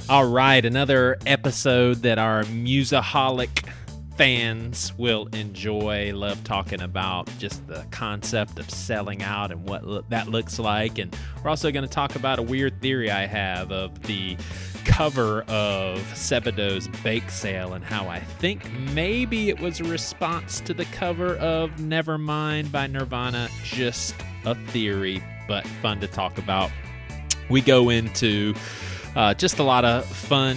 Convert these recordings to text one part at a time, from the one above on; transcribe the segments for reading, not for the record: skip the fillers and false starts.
All right, another episode that our musaholic fans will enjoy. Love talking about just the concept of selling out and what that looks like. And we're also going to talk about a weird theory I have of the cover of Sebadoh's Bake Sale and how I think maybe it was a response to the cover of Nevermind by Nirvana. Just a theory, but fun to talk about. We go into just a lot of fun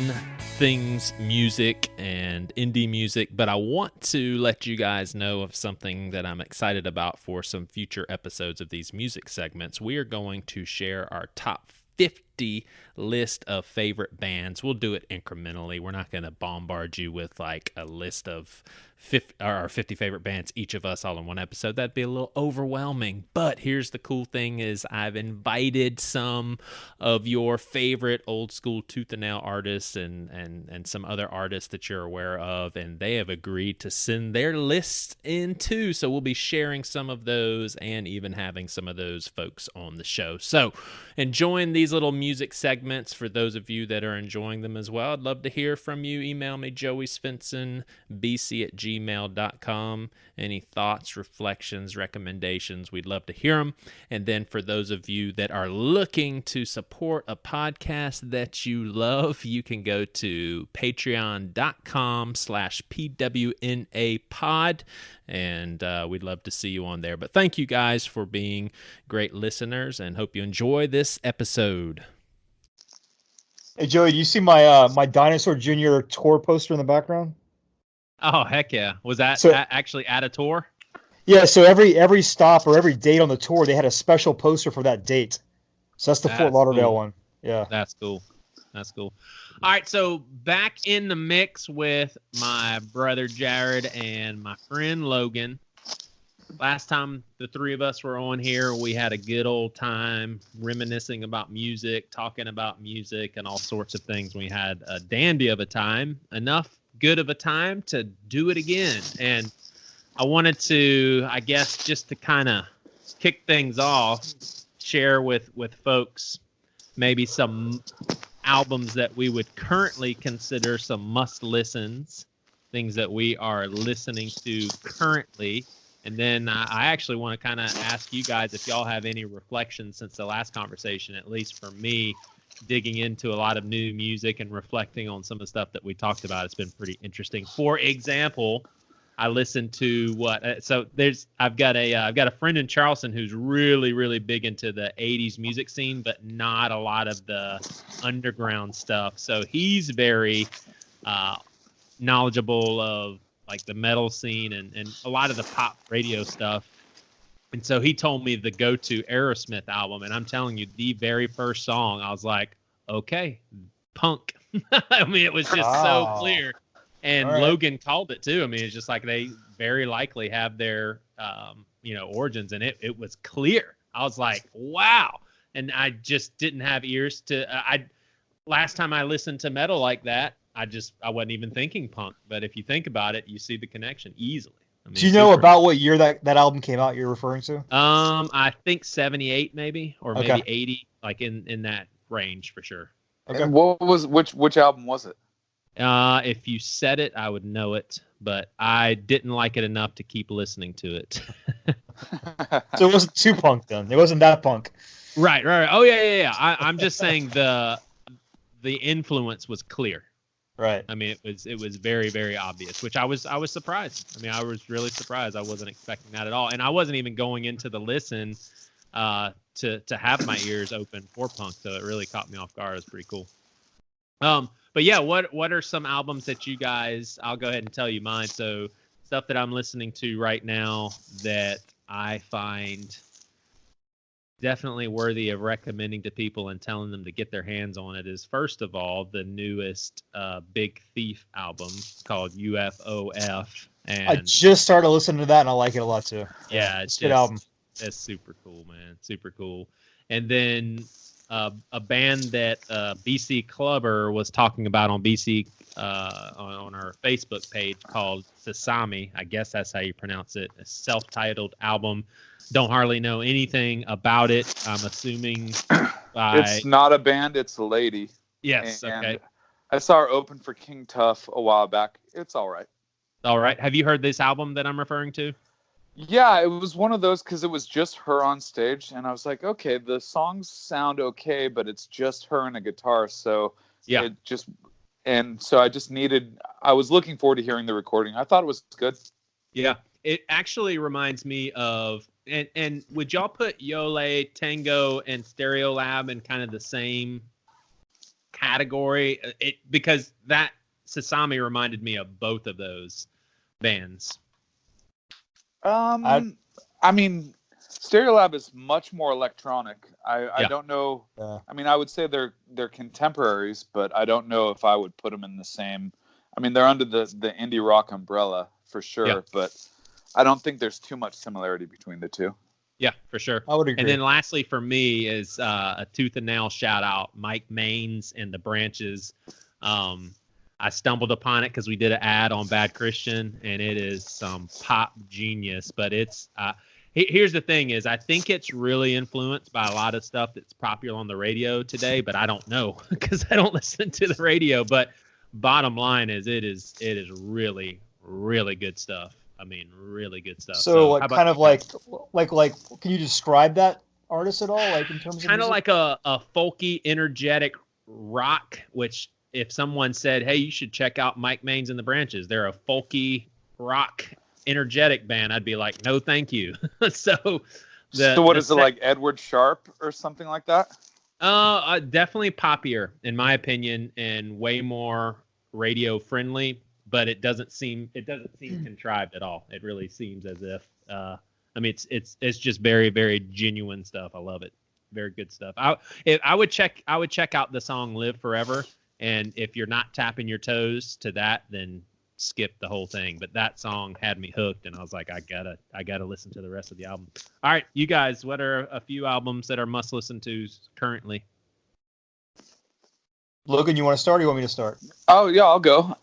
things, music and indie music, but I want to let you guys know of something that I'm excited about for some future episodes of these music segments. We are going to share our top 50 list of favorite bands. We'll do it incrementally. We're not going to bombard you with like a list of 50 favorite bands, each of us all in one episode. That'd be a little overwhelming. But here's the cool thing is I've invited some of your favorite old school tooth and nail artists and some other artists that you're aware of, and they have agreed to send their lists in too. So we'll be sharing some of those and even having some of those folks on the show. So enjoying these little music segments for those of you that are enjoying them as well. I'd love to hear from you. Email me, Joey Svendsen, bc@gmail.com. Any thoughts, reflections, recommendations, we'd love to hear them. And then for those of you that are looking to support a podcast that you love, you can go to patreon.com/PWNApod, and we'd love to see you on there. But thank you guys for being great listeners, and hope you enjoy this episode. Hey Joey, do you see my my Dinosaur Jr. tour poster in the background? Oh, heck yeah. Was that actually at a tour? Yeah, so every stop or every date on the tour, they had a special poster for that date. So that's the Fort Lauderdale one. Yeah. That's cool. That's cool. All right, so back in the mix with my brother Jared and my friend Logan. Last time the three of us were on here, we had a good old time reminiscing about music, talking about music and all sorts of things. We had a dandy of a time, enough good of a time to do it again. And I wanted to, I guess, just to kind of kick things off, share with folks maybe some albums that we would currently consider some must listens, things that we are listening to currently. And then I actually want to kind of ask you guys if y'all have any reflections since the last conversation, at least for me, digging into a lot of new music and reflecting on some of the stuff that we talked about. It's been pretty interesting. For example, I listened to I've got a friend in Charleston who's really, really big into the 80s music scene, but not a lot of the underground stuff. So he's very knowledgeable of like the metal scene and a lot of the pop radio stuff. And so he told me the go-to Aerosmith album, and I'm telling you, the very first song, I was like, okay, punk. I mean, it was just so clear. And right. Logan called it too. I mean, it's just like they very likely have their, origins, and it was clear. I was like, wow. And I just didn't have ears to, last time I listened to metal like that, I wasn't even thinking punk. But if you think about it, you see the connection easily. I mean, do you know about what year that album came out you're referring to? I think 78 maybe, or maybe 80, like in that range for sure. Okay. And which album was it? If you said it, I would know it, but I didn't like it enough to keep listening to it. So it wasn't too punk then. It wasn't that punk. Right. Oh yeah. I'm just saying the influence was clear. Right. I mean, it was very, very obvious, which I was surprised. I mean, I was really surprised. I wasn't expecting that at all, and I wasn't even going into the listen to have my ears open for punk, so it really caught me off guard. It was pretty cool. But yeah, what are some albums that you guys? I'll go ahead and tell you mine. So stuff that I'm listening to right now that I find definitely worthy of recommending to people and telling them to get their hands on it is, first of all, the newest Big Thief album called UFOF. And I just started listening to that, and I like it a lot too. Yeah, it's a good album. It's super cool, man. Super cool. And then a band that BC Clubber was talking about on BC on our Facebook page called Sasami. I guess that's how you pronounce it. A self-titled album. Don't hardly know anything about it. I'm assuming it's not a band, it's a lady. Yes, and okay. I saw her open for King Tuff a while back. It's all right. All right. Have you heard this album that I'm referring to? Yeah, it was one of those because it was just her on stage, and I was like, okay, the songs sound okay, but it's just her and a guitar, so Yeah. I was looking forward to hearing the recording. I thought it was good. Yeah. It actually reminds me of, and would y'all put Yole, Tango, and Stereolab in kind of the same category? Because that Sasami reminded me of both of those bands. I mean, Stereolab is much more electronic. I don't know. I mean, I would say they're contemporaries, but I don't know if I would put them in the same. I mean, they're under the indie rock umbrella for sure, but I don't think there's too much similarity between the two. Yeah, for sure. I would agree. And then lastly for me is a tooth and nail shout out, Mike Maines and the Branches. I stumbled upon it because we did an ad on Bad Christian, and it is some pop genius. But it's here's the thing is I think it's really influenced by a lot of stuff that's popular on the radio today, but I don't know because I don't listen to the radio. But bottom line is it is really, really good stuff. I mean, really good stuff. So like, kind of like, can you describe that artist at all? Like in terms of kind of music? like a folky, energetic rock, which if someone said, hey, you should check out Mike Maines and the Branches, they're a folky rock energetic band, I'd be like, no, thank you. So what is it, like Edward Sharp or something like that? Definitely poppier in my opinion and way more radio friendly, but it doesn't seem contrived at all. It really seems as if I mean it's just very, very genuine stuff. I love it. Very good stuff. I would check out the song Live Forever, and if you're not tapping your toes to that, then skip the whole thing. But that song had me hooked, and I was like, I gotta listen to the rest of the album. All right, you guys, what are a few albums that are must listen tos currently? Logan, you want to start or you want me to start? Oh yeah, I'll go.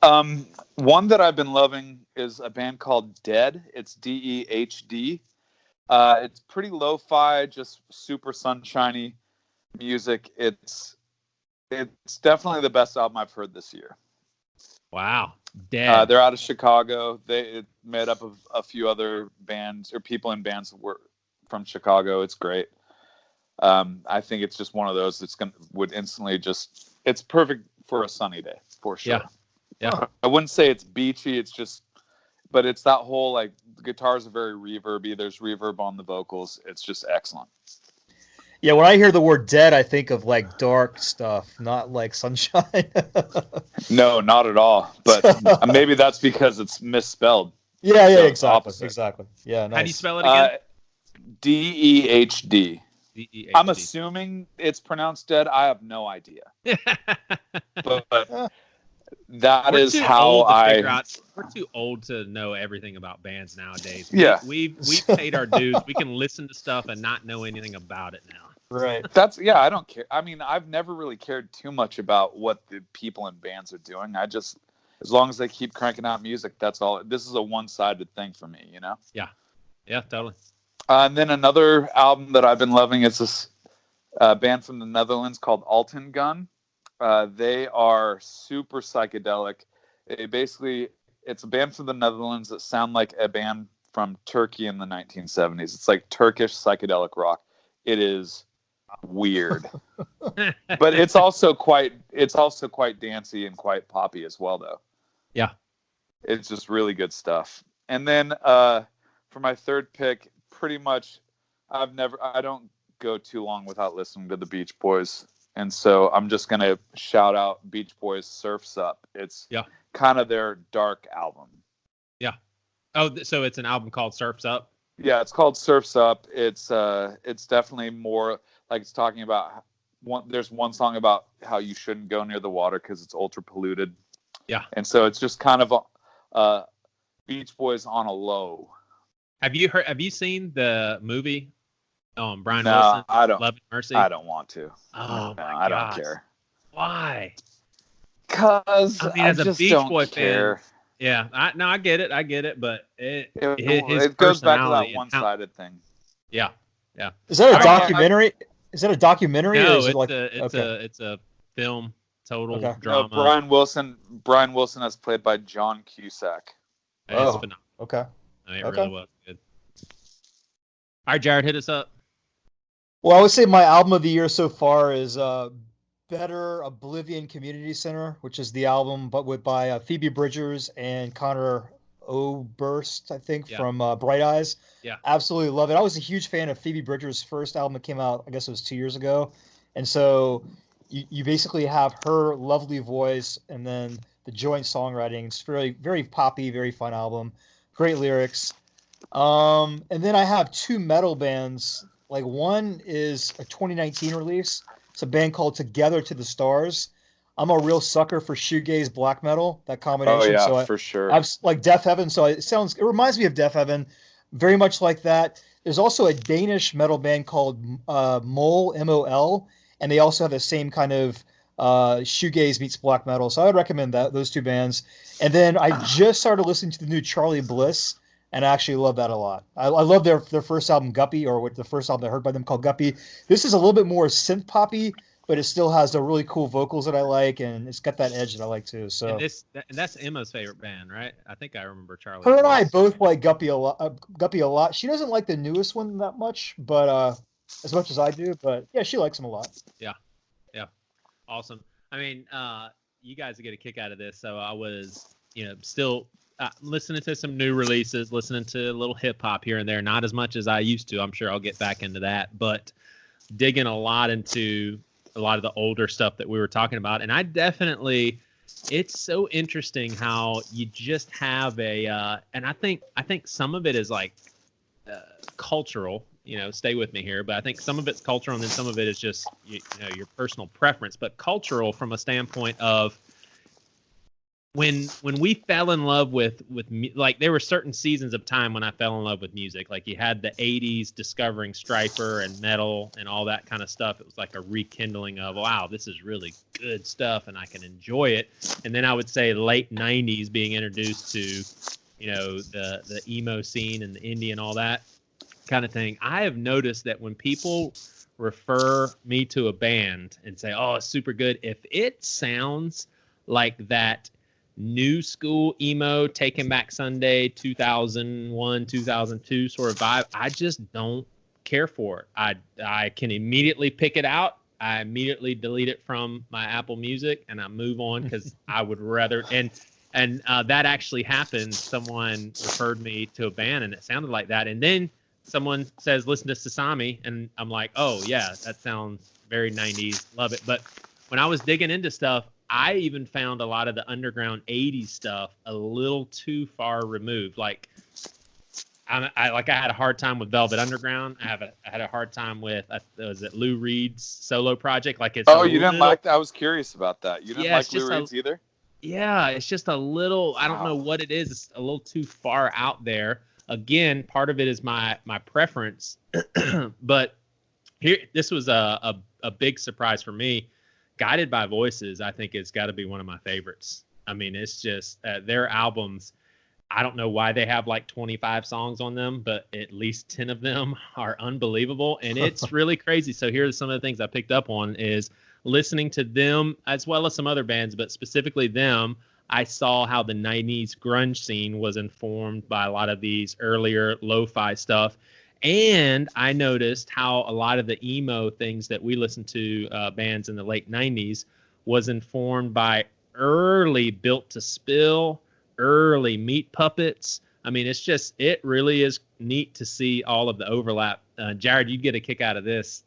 One that I've been loving is a band called Dead. It's DEHD. It's pretty lo-fi, just super sunshiny music. It's definitely the best album I've heard this year. Wow. Dead. They're out of Chicago. It's made up of a few other bands or people in bands that were from Chicago. It's great. I think it's just one of those that's would instantly just. It's perfect for a sunny day for sure. Yeah. I wouldn't say it's beachy. It's just, but it's that whole like the guitars are very reverby. There's reverb on the vocals. It's just excellent. Yeah, when I hear the word Dead, I think of like dark stuff, not like sunshine. No, not at all. But maybe that's because it's misspelled. Yeah, So exactly. opposite. Exactly. Yeah, nice. How do you spell it again? DEHD. DEHD. I'm assuming it's pronounced dead. I have no idea. But that is how we're too old to know everything about bands nowadays. Yeah. We've paid our dues. We can listen to stuff and not know anything about it now. Right. I don't care. I mean, I've never really cared too much about what the people in bands are doing. I just, as long as they keep cranking out music, that's all. This is a one-sided thing for me, you know? Yeah, totally. And then another album that I've been loving is this band from the Netherlands called Alten Gun. They are super psychedelic. It's a band from the Netherlands that sound like a band from Turkey in the 1970s. It's like Turkish psychedelic rock. It is weird, but it's also quite dancey and quite poppy as well, though. Yeah, it's just really good stuff. And then for my third pick, pretty much I don't go too long without listening to the Beach Boys. And so I'm just going to shout out Beach Boys Surf's Up. It's kind of their dark album. Yeah. Oh, so it's an album called Surf's Up? Yeah, it's called Surf's Up. It's definitely more like it's talking about there's one song about how you shouldn't go near the water because it's ultra polluted. Yeah. And so it's just kind of Beach Boys on a low. Have you seen the movie? Brian No, Wilson, I don't. Love and Mercy. I don't want to. Oh no, my I gosh. don't care. Why? Because I mean, as a just Beach don't Boy care. fan, yeah, I get it, but his it goes back to that personality one-sided thing. Yeah. Is that a documentary? Is that a documentary? No, or is it like it's a film. total Okay. drama. Brian Wilson is played by John Cusack. It's phenomenal. Okay. I mean, it really was good. All right, Jared, hit us up. Well, I would say my album of the year so far is Better Oblivion Community Center, which is the album by Phoebe Bridgers and Connor Oberst, I think, from Bright Eyes. Yeah. Absolutely love it. I was a huge fan of Phoebe Bridgers' first album that came out, I guess it was 2 years ago. And so you basically have her lovely voice and then the joint songwriting. It's very, very poppy, very fun album. Great lyrics. And then I have two metal bands. Like one is a 2019 release. It's a band called Together to the Stars. I'm a real sucker for shoegaze black metal, that combination. Oh yeah, so for sure. I've like Death Heaven, so it reminds me of Death Heaven, very much like that. There's also a Danish metal band called Mol, M-O-L, and they also have the same kind of shoegaze meets black metal. So I would recommend those two bands. And then I just started listening to the new Charlie Bliss, and I actually love that a lot. I love their first album, Guppy, or the first album I heard by them called Guppy. This is a little bit more synth poppy, but it still has the really cool vocals that I like, and it's got that edge that I like too. So and that's Emma's favorite band, right? I think I remember Charlie. Her and I both like Guppy a lot. She doesn't like the newest one that much, but as much as I do. But yeah, she likes them a lot. Yeah, awesome. I mean, you guys get a kick out of this. So I was, still listening to some new releases, listening to a little hip hop here and there. Not as much as I used to. I'm sure I'll get back into that, but digging a lot into a lot of the older stuff that we were talking about. And I definitely, it's so interesting how you just have and I think some of it is like cultural, stay with me here, but I think some of it's cultural and then some of it is just, your personal preference, but cultural from a standpoint of when we fell in love with like there were certain seasons of time when I fell in love with music. Like you had the 80s discovering Stryper and metal and all that kind of stuff. It was like a rekindling of, wow, this is really good stuff and I can enjoy it. And then I would say late 90s being introduced to, the emo scene and the indie and all that kind of thing. I have noticed that when people refer me to a band and say, oh, it's super good, if it sounds like that new school emo Taking Back Sunday 2001 2002 sort of vibe, I just don't care for it. I can immediately pick it out. I immediately delete it from my Apple Music and I move on because I would rather and that actually happened. Someone referred me to a band and it sounded like that, and then someone says listen to Sasami and I'm like, oh yeah, that sounds very 90s, love it. But when I was digging into stuff, I even found a lot of the underground 80s stuff a little too far removed. Like, I had a hard time with Velvet Underground. I had a hard time with was it Lou Reed's solo project? Like it's. Oh, you didn't like that? I was curious about that. You didn't like Lou Reed's either? Yeah, it's just a little. I don't know what it is. It's a little too far out there. Again, part of it is my preference, but this was a big surprise for me. Guided by Voices, I think it's got to be one of my favorites. I mean, it's just their albums. I don't know why they have like 25 songs on them, but at least 10 of them are unbelievable. And it's really crazy. So here's some of the things I picked up on is listening to them as well as some other bands, but specifically them. I saw how the 90s grunge scene was informed by a lot of these earlier lo-fi stuff. And I noticed how a lot of the emo things that we listened to, bands in the late 90s, was informed by early Built to Spill, early Meat Puppets. I mean, it really is neat to see all of the overlap. Jared, you'd get a kick out of this.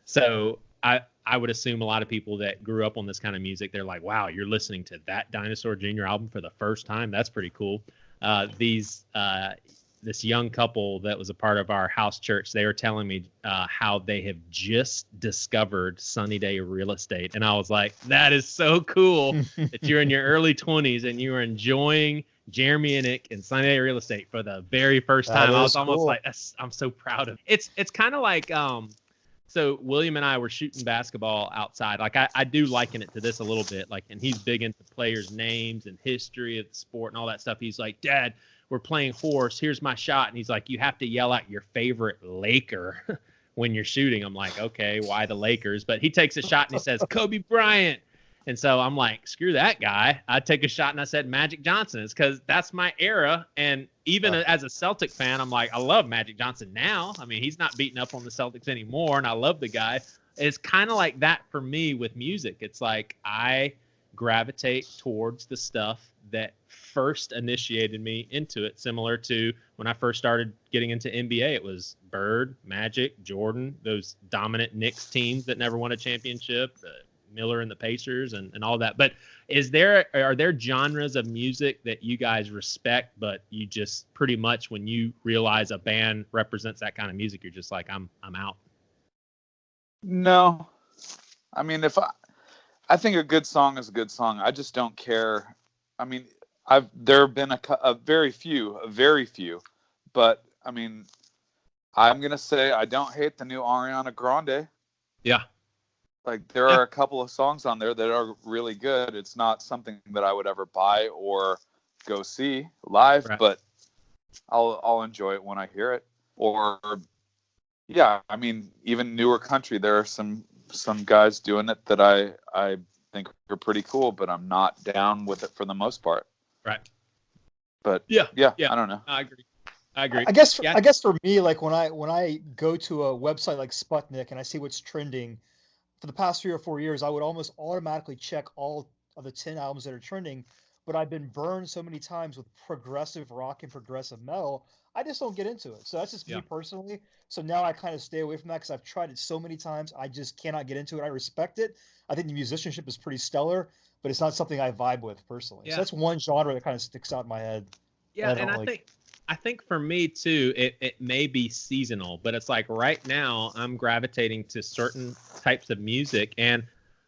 So I would assume a lot of people that grew up on this kind of music, they're like, wow, you're listening to that Dinosaur Jr. album for the first time? That's pretty cool. This young couple that was a part of our house church, they were telling me how they have just discovered Sunny Day Real Estate. And I was like, that is so cool that you're in your early 20s and you are enjoying Jeremy and Nick and Sunny Day Real Estate for the very first time. I was almost cool. Like, I'm so proud of it. It's kind of like, so William and I were shooting basketball outside. Like I do liken it to this a little bit. Like, and he's big into players' names and history of the sport and all that stuff. He's like, Dad, we're playing horse. Here's my shot. And he's like, you have to yell out your favorite Laker when you're shooting. I'm like, okay, why the Lakers? But he takes a shot and he says Kobe Bryant. And so I'm like, screw that guy. I take a shot and I said Magic Johnson. It's because that's my era. And even as a Celtic fan, I'm like, I love Magic Johnson now. I mean, he's not beating up on the Celtics anymore, and I love the guy. It's kind of like that for me with music. It's like I gravitate towards the stuff that first initiated me into it, similar to when I first started getting into NBA. It was Bird, Magic, Jordan, those dominant Knicks teams that never won a championship, Miller and the Pacers and all that. But are there genres of music that you guys respect, but you just pretty much when you realize a band represents that kind of music, you're just like, I'm out? No. I mean, I think a good song is a good song. I just don't care. I mean, there have been a very few, but I mean, I'm going to say I don't hate the new Ariana Grande. Yeah. Like, there are a couple of songs on there that are really good. It's not something that I would ever buy or go see live, right. But I'll enjoy it when I hear it. Or, yeah, I mean, even newer country, there are some guys doing it that I think are pretty cool, but I'm not down with it for the most part. Right. But yeah, I don't know. I agree. I guess for me, like when I go to a website like Sputnik and I see what's trending, for the past 3 or 4 years, I would almost automatically check all of the 10 albums that are trending, but I've been burned so many times with progressive rock and progressive metal, I just don't get into it. So that's just me personally. So now I kind of stay away from that because I've tried it so many times. I just cannot get into it. I respect it. I think the musicianship is pretty stellar, but it's not something I vibe with personally. So that's one genre that kind of sticks out in my head. Yeah, and I think for me too, it may be seasonal, but it's like right now I'm gravitating to certain types of music. And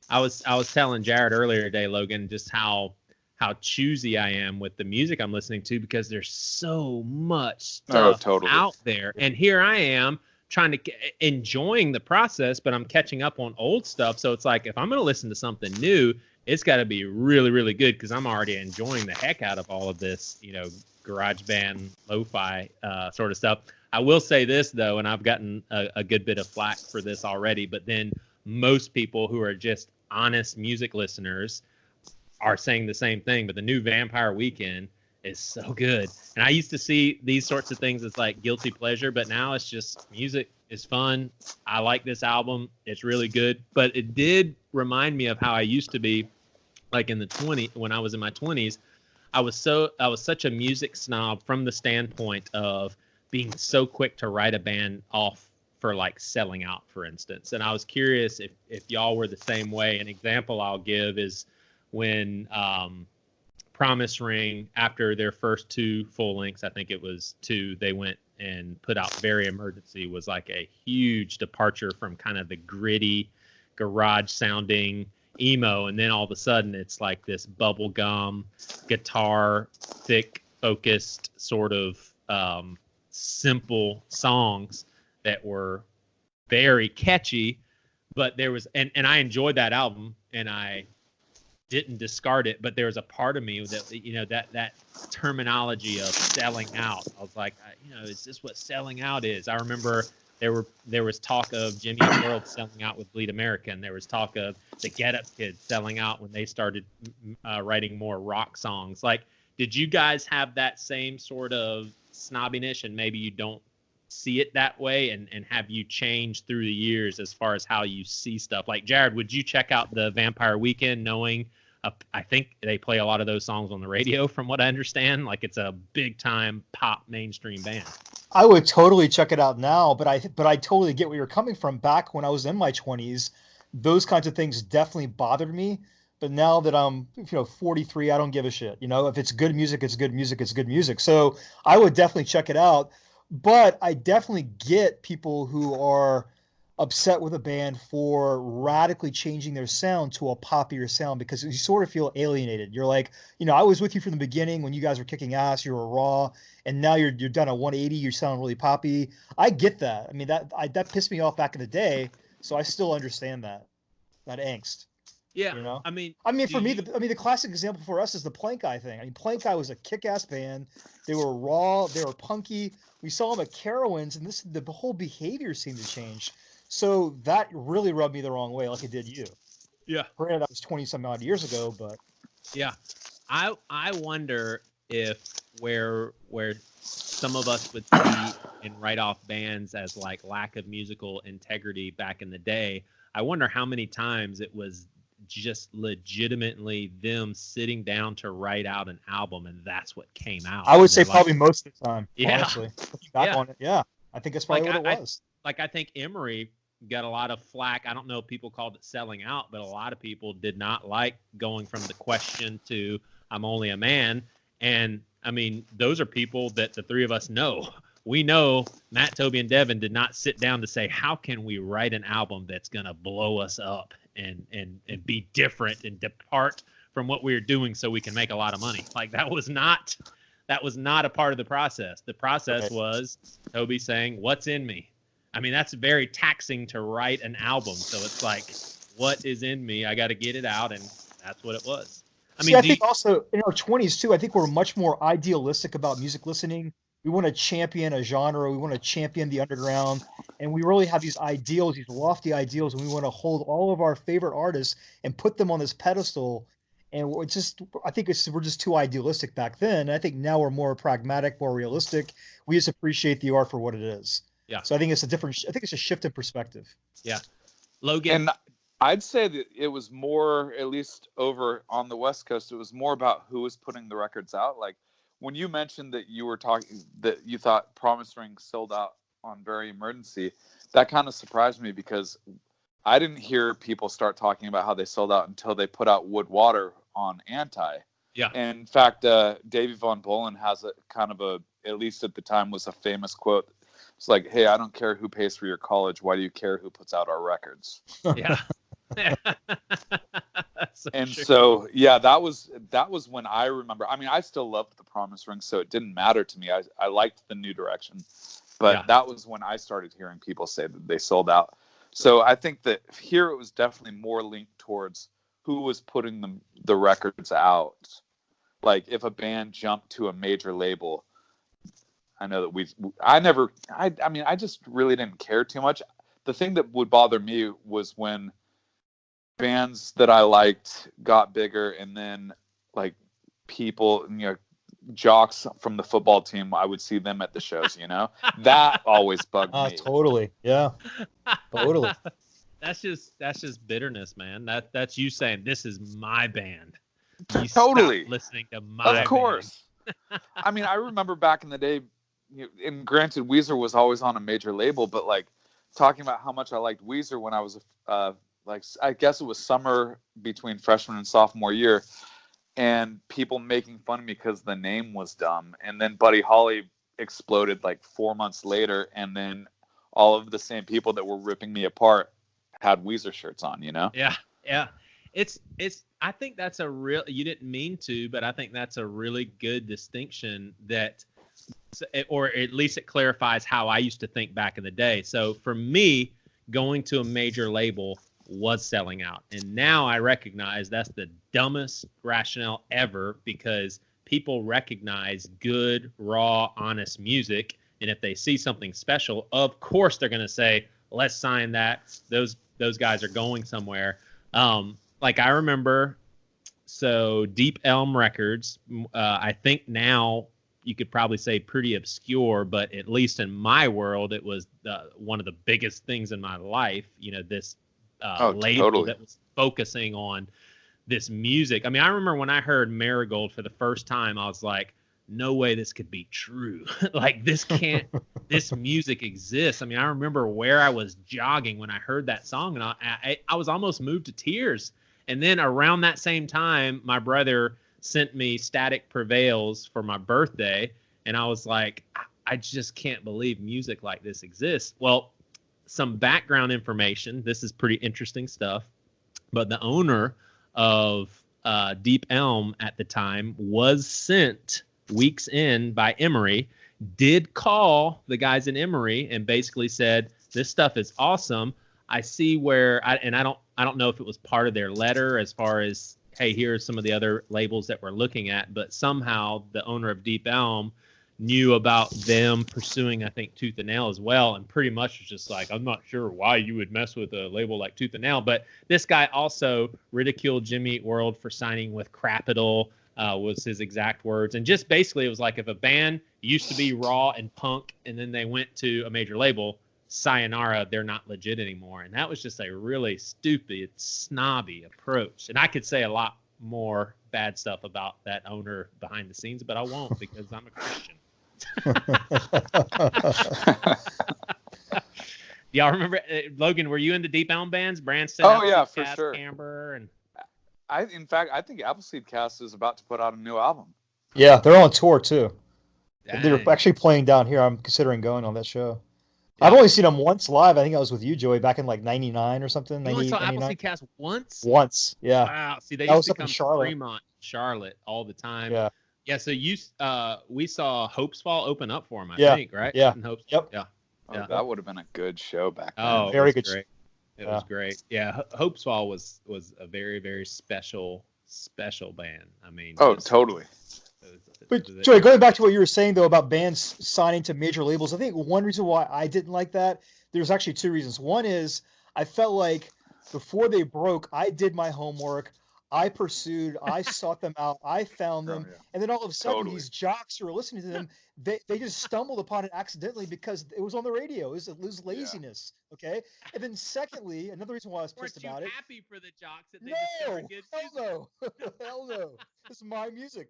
I was telling Jared earlier today, Logan, just how choosy I am with the music I'm listening to because there's so much stuff out there. And here I am trying to enjoying the process, but I'm catching up on old stuff. So it's like if I'm going to listen to something new, it's got to be really, really good because I'm already enjoying the heck out of all of this, garage band, lo-fi sort of stuff. I will say this, though, and I've gotten a good bit of flack for this already, but then most people who are just honest music listeners are saying the same thing. But the new Vampire Weekend is so good. And I used to see these sorts of things as like guilty pleasure, but now it's just music is fun. I like this album. It's really good. But it did remind me of how I used to be like when I was in my 20s. I was such a music snob from the standpoint of being so quick to write a band off for like selling out, for instance. And I was curious if y'all were the same way. An example I'll give is when Promise Ring, after their first 2 full lengths, I think it was 2, they went and put out Very Emergency, was like a huge departure from kind of the gritty garage sounding emo, and then all of a sudden it's like this bubblegum guitar, thick focused sort of simple songs that were very catchy. But there was and I enjoyed that album and I didn't discard it, but there was a part of me that that terminology of selling out, I was like, is this what selling out is? I remember there was talk of Jimmy Eat World selling out with Bleed American. There was talk of the Get Up Kids selling out when they started writing more rock songs. Like, did you guys have that same sort of snobbiness, and maybe you don't see it that way? And have you changed through the years as far as how you see stuff? Like, Jared, would you check out the Vampire Weekend knowing I think they play a lot of those songs on the radio, from what I understand? Like, it's a big time pop mainstream band. I would totally check it out now, but I totally get where you're coming from. Back when I was in my 20s, those kinds of things definitely bothered me. But now that I'm 43, I don't give a shit. If it's good music, it's good music, it's good music. So I would definitely check it out. But I definitely get people who are upset with a band for radically changing their sound to a poppier sound, because you sort of feel alienated. You're like, I was with you from the beginning when you guys were kicking ass, you were raw, and now you're done at 180, you sound really poppy. I get that. I mean, that pissed me off back in the day, so I still understand that angst. Yeah. You know? I mean, for me, the classic example for us is the Plank Eye thing. I mean, Plank Eye was a kick-ass band. They were raw. They were punky. We saw them at Carowinds, and the whole behavior seemed to change. So that really rubbed me the wrong way, like it did you. yeah. Granted, that was 20-some odd years ago, but Yeah. I wonder if where some of us would see and write off bands as like lack of musical integrity back in the day, I wonder how many times it was just legitimately them sitting down to write out an album and that's what came out. I would say like, probably most of the time, Yeah. honestly. Looking back Yeah. on it, yeah. I think that's probably Like, what it was. I think Emery got a lot of flack. I don't know if people called it selling out, but a lot of people did not like going from the Question to I'm Only a Man. And I mean, those are people that the three of us know. We know Matt, Toby, and Devin did not sit down to say, how can we write an album that's going to blow us up and be different and depart from what we're doing so we can make a lot of money. Like that was not a part of the process. The process was Toby saying, what's in me? I mean, that's very taxing to write an album. So it's like, what is in me? I got to get it out. And that's what it was. I mean, I think also in our 20s too, I think we're much more idealistic about music listening. We want to champion a genre. We want to champion the underground. And we really have these ideals, these lofty ideals, and we want to hold all of our favorite artists and put them on this pedestal. And we're just too idealistic back then. And I think now we're more pragmatic, more realistic. We just appreciate the art for what it is. Yeah. So I think it's a shift in perspective. Yeah. Logan. And I'd say that it was more, at least over on the West Coast, it was more about who was putting the records out. Like when you mentioned that you were talking, that you thought Promise Ring sold out on Very Emergency, that kind of surprised me because I didn't hear people start talking about how they sold out until they put out Wood Water on Anti. Yeah. And in fact, Davey Von Bohlen has a kind of a, at least at the time, was a famous quote. It's like, hey, I don't care who pays for your college. Why do you care who puts out our records? Yeah. So yeah, that was when I remember. I mean, I still loved the Promise Ring, so it didn't matter to me. I liked the new direction, but that was when I started hearing people say that they sold out. So I think that here it was definitely more linked towards who was putting the records out. Like if a band jumped to a major label, I know that I just really didn't care too much. The thing that would bother me was when bands that I liked got bigger and then like people, jocks from the football team, I would see them at the shows, that always bugged me. Totally. Yeah. Totally. That's just bitterness, man. That's you saying this is my band. You totally stop listening to my Of course. I mean, I remember back in the day, and granted, Weezer was always on a major label, but like talking about how much I liked Weezer when I was I guess it was summer between freshman and sophomore year, and people making fun of me because the name was dumb. And then Buddy Holly exploded like 4 months later, and then all of the same people that were ripping me apart had Weezer shirts on, Yeah, yeah. It's. I think that's you didn't mean to, but I think that's a really good distinction or at least it clarifies how I used to think back in the day. So for me, going to a major label was selling out. And now I recognize that's the dumbest rationale ever because people recognize good, raw, honest music. And if they see something special, of course they're going to say, let's sign that. Those guys are going somewhere. Like I remember, so Deep Elm Records, I think now you could probably say pretty obscure, but at least in my world, it was one of the biggest things in my life, this label that was focusing on this music. I mean, I remember when I heard Marigold for the first time, I was like, no way this could be true. Like this music exists. I mean, I remember where I was jogging when I heard that song and I was almost moved to tears. And then around that same time, my brother sent me Static Prevails for my birthday. And I was like, I just can't believe music like this exists. Well, some background information. This is pretty interesting stuff. But the owner of Deep Elm at the time was sent weeks in by Emery, did call the guys in Emery and basically said, this stuff is awesome. I see where I don't know if it was part of their letter as far as, hey, here's some of the other labels that we're looking at, but somehow the owner of Deep Elm knew about them pursuing, I think, Tooth and Nail as well, and pretty much was just like, I'm not sure why you would mess with a label like Tooth and Nail. But this guy also ridiculed Jimmy Eat World for signing with Crapital, was his exact words. And just basically it was like, if a band used to be raw and punk and then they went to a major label, sayonara, they're not legit anymore. And that was just a really stupid, snobby approach. And I could say a lot more bad stuff about that owner behind the scenes, but I won't, because I'm a Christian. Y'all remember, Logan, were you into Deep Elm bands? Branson? Oh yeah, for sure. Camber, and in fact, I think Appleseed Cast is about to put out a new album. Yeah, they're on tour too. Dang. They're actually playing down here. I'm considering going on that show. Yeah. I've only seen them once live. I think I was with you, Joey, back in like '99 or something. You only saw 99? Appleseed Cast once? Once, yeah. Wow. See, they That used was to up in come to Charlotte. Fremont, Charlotte all the time. Yeah. Yeah, so we saw Hopes Fall open up for him, I think, right? Yeah. In Hopes, Yep. Yeah. Oh, Yeah. that would have been a good show back then. Oh, Very it was good. great. It was great. Yeah, Hopes Fall was a very, very special band. I mean, Totally. But Joey, going back to what you were saying though about bands signing to major labels, I think one reason why I didn't like that, there's actually two reasons. One is I felt like before they broke, I did my homework, I pursued, I sought them out, I found them, and then all of a sudden these jocks who are listening to them, they just stumbled upon it accidentally because it was on the radio. It was laziness, okay? And then secondly, another reason why I was pissed about it. Happy for the jocks that they No, discovered good hell no, hell no. This is my music.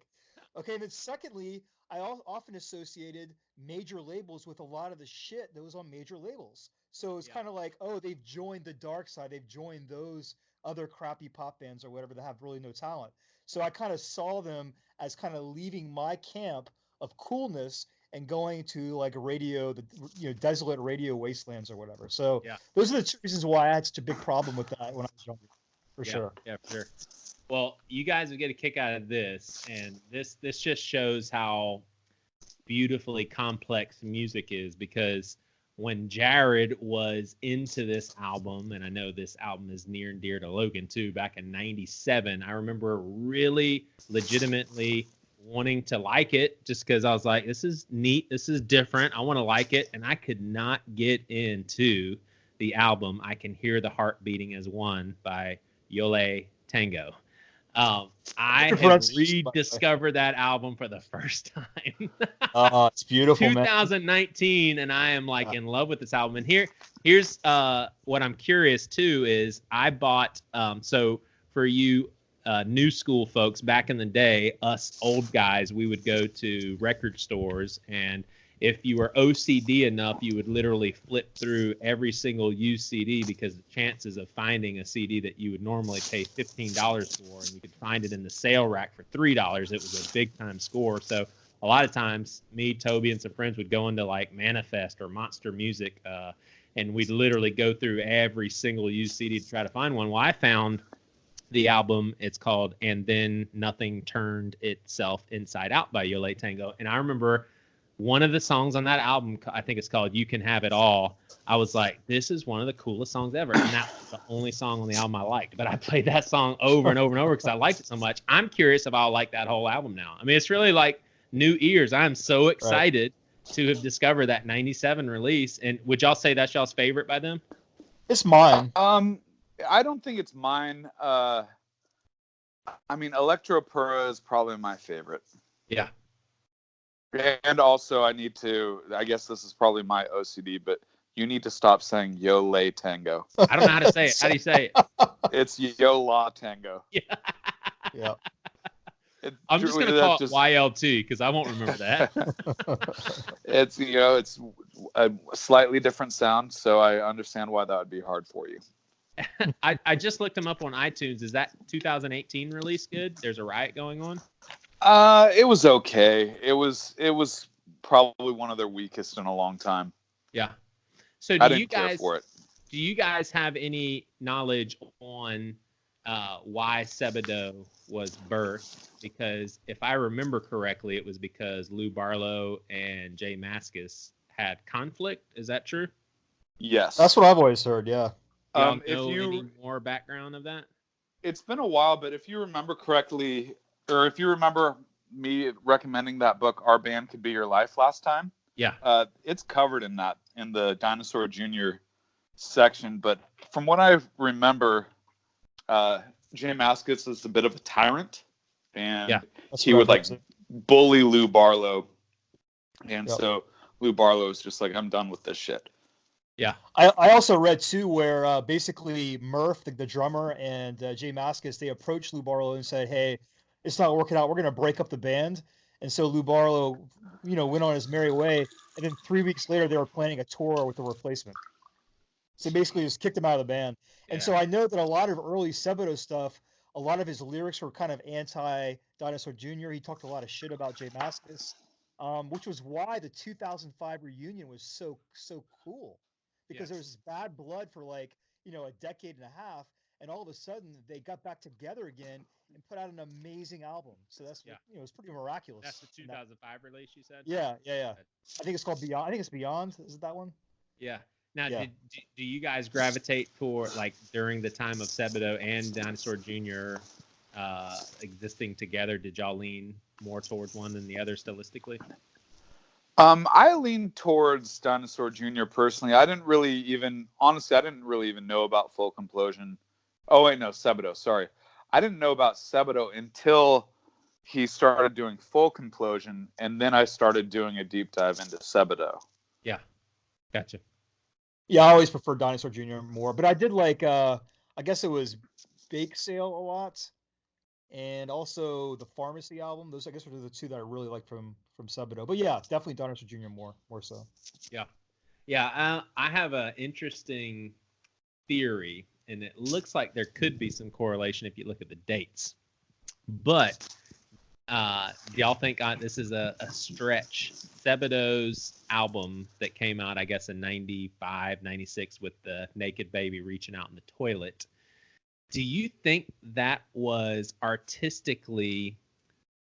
Okay, and then secondly, I often associated major labels with a lot of the shit that was on major labels. So it's kind of like, oh, they've joined the dark side. They've joined those other crappy pop bands or whatever that have really no talent. So I kind of saw them as kind of leaving my camp of coolness and going to like a radio, desolate radio wastelands or whatever. So those are the two reasons why I had such a big problem with that when I was younger, for sure. Yeah, for sure. Well, you guys will get a kick out of this, and this just shows how beautifully complex music is, because when Jared was into this album, and I know this album is near and dear to Logan too, back in '97, I remember really legitimately wanting to like it just because I was like, this is neat, this is different, I want to like it, and I could not get into the album I Can Hear the Heart Beating as One by Yole Tango. I have rediscovered that album for the first time. It's beautiful, 2019, and I am like in love with this album. And here's what I'm curious too is I bought so for you new school folks back in the day, us old guys, we would go to record stores, and if you were OCD enough, you would literally flip through every single used CD, because the chances of finding a CD that you would normally pay $15 for, and you could find it in the sale rack for $3, it was a big time score. So a lot of times me, Toby, and some friends would go into like Manifest or Monster Music, and we'd literally go through every single used CD to try to find one. Well, I found the album. It's called And Then Nothing Turned Itself Inside Out by Yole Tango. And I remember one of the songs on that album, I think it's called You Can Have It All. I was like, this is one of the coolest songs ever. And that was the only song on the album I liked. But I played that song over and over and over because I liked it so much. I'm curious if I'll like that whole album now. I mean, it's really like new ears. I'm so excited to have discovered that 97 release. And would y'all say that's y'all's favorite by them? It's mine. I don't think it's mine. I mean, Electro Pura is probably my favorite. Yeah. And also, I guess this is probably my OCD, but you need to stop saying Yole Tango. I don't know how to say it. How do you say it? It's Yola Tango. Yeah. Yeah. I'm just going to call it YLT because I won't remember that. It's a slightly different sound, so I understand why that would be hard for you. I just looked them up on iTunes. Is that 2018 release good? There's a riot going on? It was okay. It was probably one of their weakest in a long time. Yeah. So I didn't care for it. Do you guys have any knowledge on why Sebadoh was birthed? Because if I remember correctly, it was because Lou Barlow and Jay Mascis had conflict. Is that true? Yes. That's what I've always heard, yeah. Y'all If know you, any more background of that? it's been a while, but if you remember correctly, or if you remember me recommending that book, Our Band Could Be Your Life, last time, Yeah. it's covered in the Dinosaur Jr. section. But from what I remember, Jay Mascis is a bit of a tyrant, and Yeah. he would like bully Lou Barlow, and so Lou Barlow is just like, I'm done with this shit. Yeah. I also read too where basically Murph, the drummer, and Jay Mascis, they approached Lou Barlow and said, "Hey, it's not working out. We're gonna break up the band." And so Lou Barlow, went on his merry way. And then 3 weeks later, they were planning a tour with the replacement. So basically, just kicked him out of the band. And so I know that a lot of early Sebadoh stuff, a lot of his lyrics were kind of anti-Dinosaur Jr. He talked a lot of shit about Jay Mascis, which was why the 2005 reunion was so cool. Because there was this bad blood for like, a decade and a half. And all of a sudden, they got back together again and put out an amazing album. So that's, it was pretty miraculous. That's the 2005 release, you said? Yeah. I think it's called Beyond. I think it's Beyond. Is it that one? Yeah. Now, do you guys gravitate toward, like, during the time of Sebadoh and Dinosaur Jr. Existing together, did y'all lean more towards one than the other stylistically? I lean towards Dinosaur Jr. personally. I didn't really even know about Full Complosion. Oh, wait, no, Sebadoh, sorry. I didn't know about Sebadoh until he started doing Full Complosion, and then I started doing a deep dive into Sebadoh. Yeah, gotcha. Yeah, I always preferred Dinosaur Jr. more, but I did like, I guess it was Bake Sale a lot, and also the Pharmacy album. Those, I guess, were the two that I really liked from Sebadoh. But yeah, definitely Dinosaur Jr. more so. Yeah. I have an interesting theory, and it looks like there could be some correlation if you look at the dates. But do y'all think this is a stretch? Sebadoh's album that came out, I guess, in 95, 96 with the naked baby reaching out in the toilet. Do you think that was artistically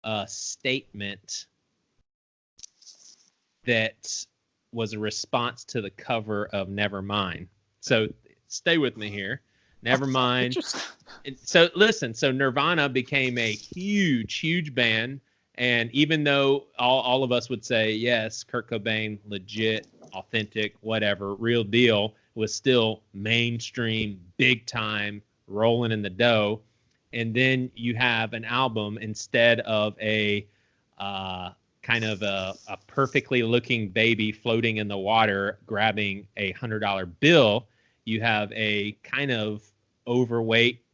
a statement that was a response to the cover of Nevermind? So stay with me here. Nevermind. So listen, so Nirvana became a huge band. And even though all of us would say, yes, Kurt Cobain, legit, authentic, whatever, real deal, was still mainstream, big time, rolling in the dough. And then you have an album, instead of a kind of a perfectly looking baby floating in the water grabbing a $100 bill, you have a kind of overweight,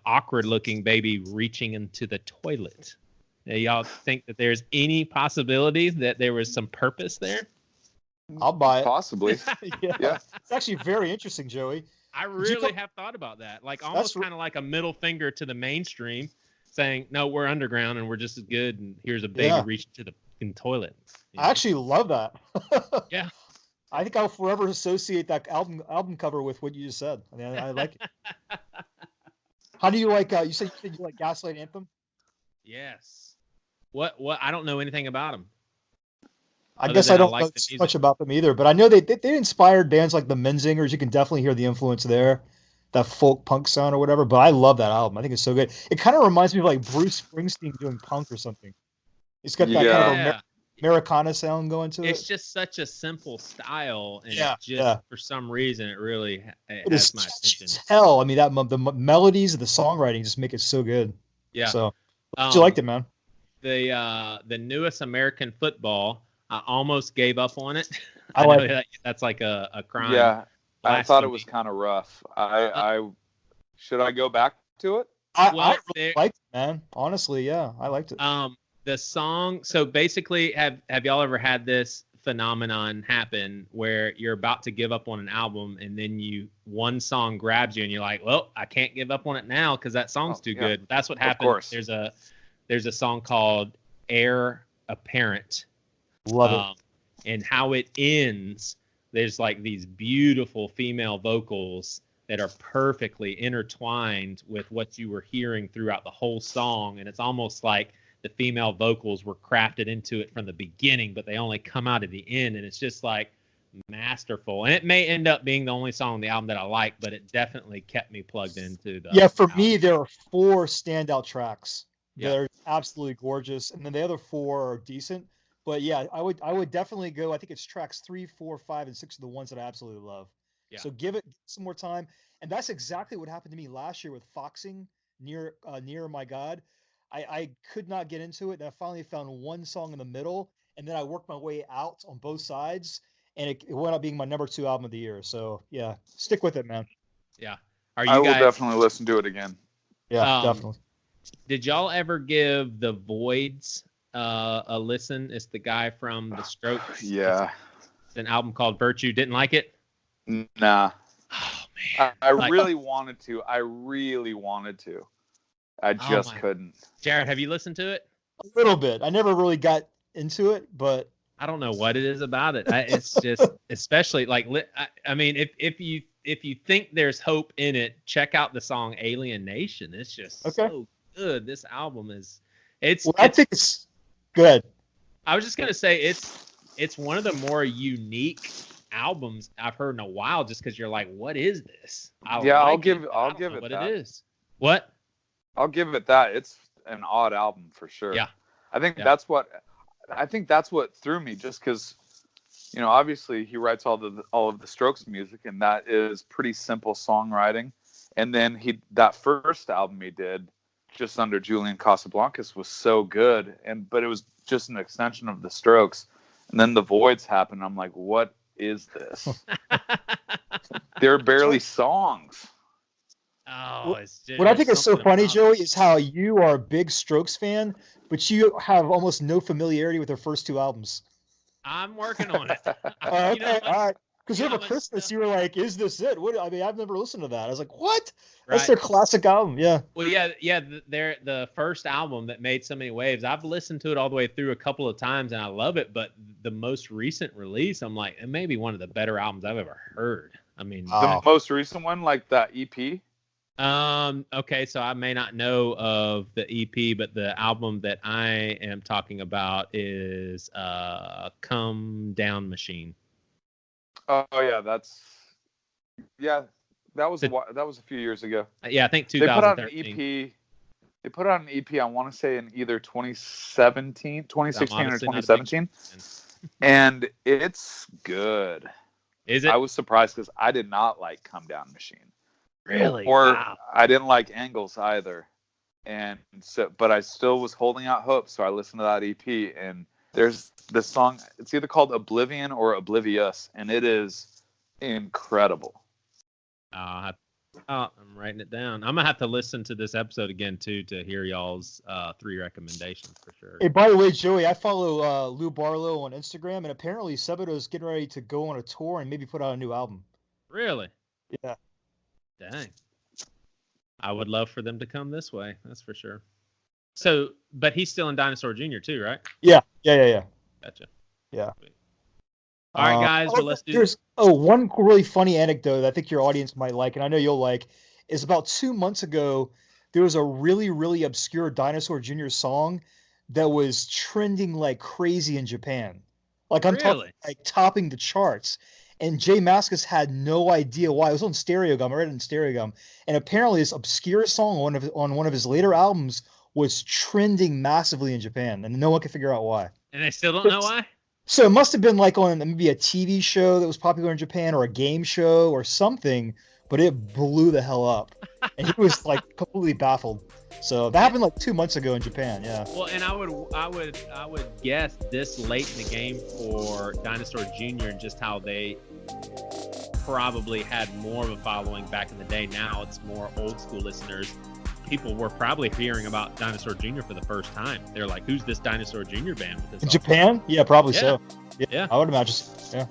awkward looking baby reaching into the toilet. Now, y'all think that there's any possibility that there was some purpose there? I'll buy it. Possibly. Yeah. It's actually very interesting, Joey. I really have thought about that. Like, almost kind of like a middle finger to the mainstream, saying, no, we're underground and we're just as good, and here's a baby reaching to the toilet. I actually love that. Yeah. I think I'll forever associate that album cover with what you just said. I mean, I like it. How do you like? You said you like Gaslight Anthem? Yes. What? I don't know anything about them. I guess I don't know too much about them either, but I know they inspired bands like the Menzingers. You can definitely hear the influence there, that folk punk sound or whatever. But I love that album. I think it's so good. It kind of reminds me of like Bruce Springsteen doing punk or something. It's got that kind of Americana sound going to it. It's just such a simple style, and for some reason it really has my attention. Hell, I mean, the melodies, the songwriting just make it so good. Yeah. So you liked it, man. The newest American Football, I almost gave up on it. I like that's like a crime. Yeah, I thought it was kind of rough. Should I go back to it? I really liked it, man. Honestly, yeah, I liked it. The song. So basically, have y'all ever had this phenomenon happen where you're about to give up on an album, and then one song grabs you, and you're like, well, I can't give up on it now because that song's too good. That's what happened. Of course. There's a song called Heir Apparent. Love it. And how it ends, there's like these beautiful female vocals that are perfectly intertwined with what you were hearing throughout the whole song. And it's almost like the female vocals were crafted into it from the beginning, but they only come out at the end. And it's just like masterful. And it may end up being the only song on the album that I like, but it definitely kept me plugged into the For album. me, there are 4 standout tracks that Yeah. are absolutely gorgeous, and then the other 4 are decent. But yeah, I would definitely go. I think it's tracks 3, 4, 5, and 6 are the ones that I absolutely love. Yeah. So give it some more time. And that's exactly what happened to me last year with Foxing, Near My God. I could not get into it, and I finally found one song in the middle, and then I worked my way out on both sides, and it wound up being my number 2 album of the year. So yeah, stick with it, man. Yeah. Are I you will guys? definitely listen to it again. Yeah, definitely. Did y'all ever give The Voids a listen? It's the guy from The Strokes. Yeah. It's an album called Virtue. Didn't like it? Nah. Oh man. I really wanted to. I just couldn't. Jared, have you listened to it? A little bit. I never really got into it, but I don't know what it is about it. It's just, especially like, I mean, if you think there's hope in it, check out the song Alien Nation. It's just so good. This album is, I think it's good. I was just gonna say it's one of the more unique albums I've heard in a while, just because you're like, what is this? I'll give it what that. it is. What? I'll give it that. It's an odd album for sure. Yeah. I think that's what threw me, just because, obviously he writes all of the Strokes music, and that is pretty simple songwriting. And then that first album he did, just under Julian Casablancas, was so good, but it was just an extension of the Strokes. And then The Voids happened. I'm like, what is this? They're barely songs. Oh, what I think is so funny, Joey, is how you are a big Strokes fan, but you have almost no familiarity with their first 2 albums. I'm working on it. Okay, all right. Because over Christmas, you were like, "Is this it?" I've never listened to that. I was like, "What? That's their classic album." Yeah. Well, yeah. They're the first album that made so many waves. I've listened to it all the way through a couple of times, and I love it. But the most recent release, I'm like, it may be one of the better albums I've ever heard. I mean, the most recent one, like that EP. Okay, so I may not know of the EP, but the album that I am talking about is Come Down Machine. Oh yeah, that was a few years ago. Yeah, I think 2013. They put out an EP. I want to say in either 2016 or 2017, and it's good. Is it? I was surprised because I did not like Come Down Machine. Really? Or wow. I didn't like Angles either, and so, but I still was holding out hope. So I listened to that EP, and there's this song. It's either called Oblivion or Oblivious, and it is incredible. I'm writing it down. I'm gonna have to listen to this episode again too to hear y'all's 3 recommendations for sure. Hey, by the way, Joey, I follow Lou Barlow on Instagram, and apparently Sebadoh is getting ready to go on a tour and maybe put out a new album. Really? Yeah. Dang. I would love for them to come this way. That's for sure. So, but he's still in Dinosaur Jr. too, right? Yeah. Gotcha. Yeah. All right, guys. Well, let's do this. One really funny anecdote that I think your audience might like, and I know you'll like, is about 2 months ago, there was a really, really obscure Dinosaur Jr. song that was trending like crazy in Japan. Like I'm talking like topping the charts. And Jay Mascis had no idea why. It was on Stereogum. I read it in Stereogum. And apparently this obscure song on one of his later albums was trending massively in Japan. And no one could figure out why. And they still don't know why? So it must have been like on maybe a TV show that was popular in Japan or a game show or something. But it blew the hell up. And he was like completely baffled. So that happened like 2 months ago in Japan. Yeah. Well, and I would guess this late in the game for Dinosaur Jr. and just how they probably had more of a following back in the day. Now it's more old school listeners. People were probably hearing about Dinosaur Jr. for the first time. They're like, "Who's this Dinosaur Jr. band?" In Japan? Yeah, probably so. Yeah. I would imagine. Yeah.